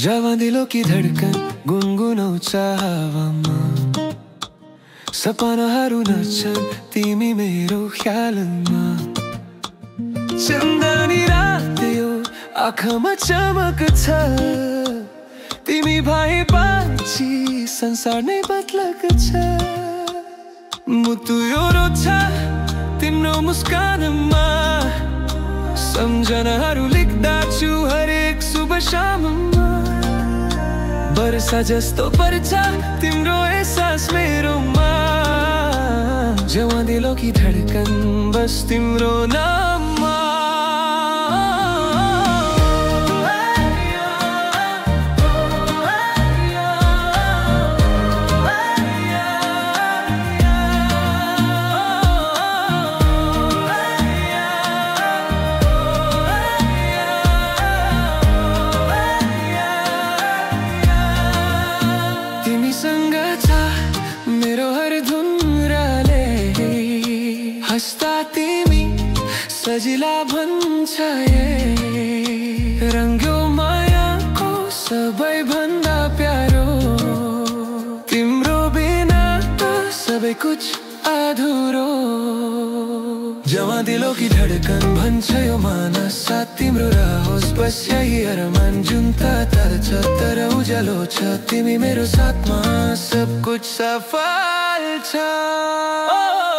जवां दिलों की धड़कन गुनगुनाउँछ हावामा, सपनाहरू नाच्छन् तिमी मेरो ख्यालमा। चन्दनी रात यो आँखामा चमक छ, तिमी भएपछि संसार नै बदलक छ। मुटु यो रोज्छ तिम्रो मुस्कानमा, सम्झनाहरू लेख्दा छु हरेक सुबह शाममा। वर्षा जस्तो पर्छ तिम्रो एहसास मेरोमा, जवां दिलों की धड़कन बस तिम्रो नाममा। हस्ता तिमी सजिला भन्छ ये, रङ्ग्यो मायाको सबैभन्दा प्यारो। तिम्रो बिना त सबै कुछ अधुरो। जवां दिलों की धड़कन भन्छ यो मानस साथ तिम्रो रहोस्, बस यही अरमान जुन तार छ तर उज्यालो छ तिमी मेरो साथमा, सब कुछ सफल छ।